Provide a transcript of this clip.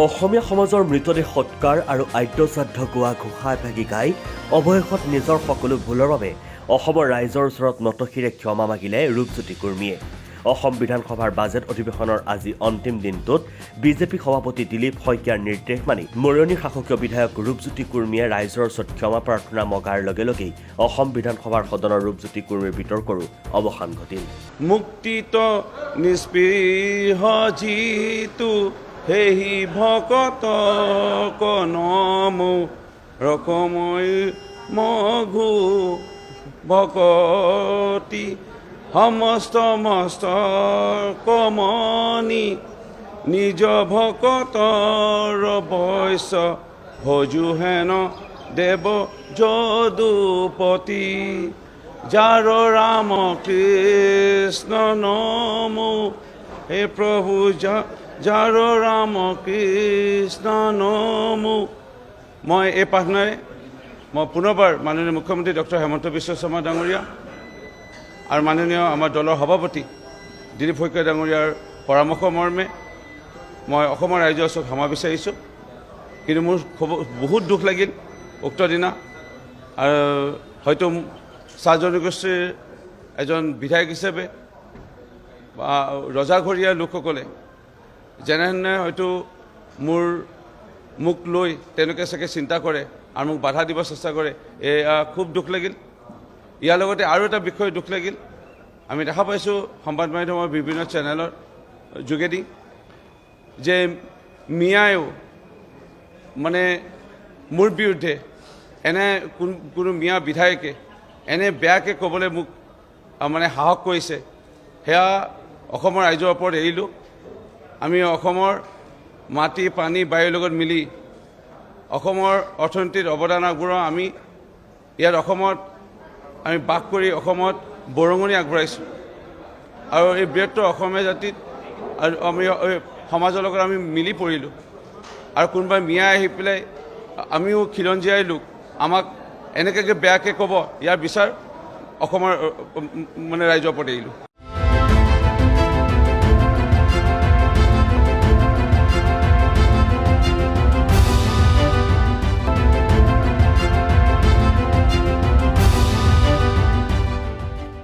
অসমীয়া সমাজৰ মৃতদেহ সৎকাৰ আৰু আদ্যশ্ৰাদ্ধ গোৱা ঘোষা এভাগি গাই অৱশেষত নিজৰ সকলো ভুলৰ বাবে অসমৰ ৰাইজৰ ওচৰত নতশিৰে ক্ষমা মাগিলে ৰূপজ্যোতি কুৰ্মীয়ে। অসম বিধানসভাৰ বাজেট অধিৱেশনৰ আজি অন্তিম দিনটোত বিজেপি সভাপতি দিলীপ শইকীয়াৰ নিৰ্দেশ মানি মৰিয়নি শাসকীয় বিধায়ক ৰূপজ্যোতি কুৰ্মীয়ে ৰাইজৰ ওচৰত ক্ষমা প্ৰাৰ্থনা মগাৰ লগে লগেই অসম বিধানসভাৰ সদনৰ ৰূপজ্যোতি কুৰ্মীৰ বিতৰ্কৰো অৱসান ঘটিল। মুক্তিত নিস্পৃহ জিতু হেহি ভকত কনমো ৰকমৈ মঘু ভকতি সমস্ত মস্ত কমনি নিজ ভকতৰ বৈশ্য ভজু হেন দেৱ যদুপতি যাৰ ৰাম কৃষ্ণ নমো হে প্ৰভু যাৰ ৰাম কৃষ্ণ নমো। মই এই প্ৰাৰ্থনাৰে মই পুনৰবাৰ মাননীয় মুখ্যমন্ত্ৰী ডক্টৰ হেমন্ত বিশ্ব শৰ্মা ডাঙৰীয়া আৰু মাননীয় আমাৰ দলৰ সভাপতি দিলীপ শইকীয়া ডাঙৰীয়াৰ পৰামৰ্শ মৰ্মে মই অসমৰ ৰাইজৰ ওচৰত ক্ষমা বিচাৰিছোঁ। কিন্তু মোৰ বহুত দুখ লাগিল উক্ত দিনা, আৰু হয়তো চাহ জনগোষ্ঠীৰ এজন বিধায়ক হিচাপে বা ৰজাঘৰীয়া লোকসকলে যেনেধৰণে হয়তো মোক লৈ তেওঁলোকে চাগে চিন্তা কৰে আৰু মোক বাধা দিব চেষ্টা কৰে, এয়া খুব দুখ লাগিল। ইয়াৰ লগতে আৰু এটা বিষয় দুখ লাগিল, আমি দেখা পাইছোঁ সংবাদ মাধ্যমৰ বিভিন্ন চেনেলৰ যোগেদি যে মিয়ায়ো মানে মোৰ বিৰুদ্ধে এনে কোনো মিয়া বিধায়কে এনে বেয়াকৈ ক'বলৈ মোক মানে সাহস কৰিছে। সেয়া অসমৰ ৰাইজৰ ওপৰত এৰিলোঁ। আমি অসমৰ মাটি পানী বায়ুৰ লগত মিলি অসমৰ অৰ্থনীতিত অৱদান আগবঢ়াওঁ। আমি ইয়াত অসমত আমি বাস কৰি অসমত বৰঙণি আগবঢ়াইছোঁ, আৰু এই বৃহত্তৰ অসমীয়া জাতিত আৰু আমি সমাজৰ লগত আমি মিলি পৰিলোঁ। আৰু কোনোবাই মিয়াই আহি পেলাই আমিও খিলঞ্জীয়াই লোক আমাক এনেকৈ বেয়াকৈ ক'ব, ইয়াৰ বিচাৰ অসমৰ মানে ৰাইজৰ ওপৰত এৰিলোঁ।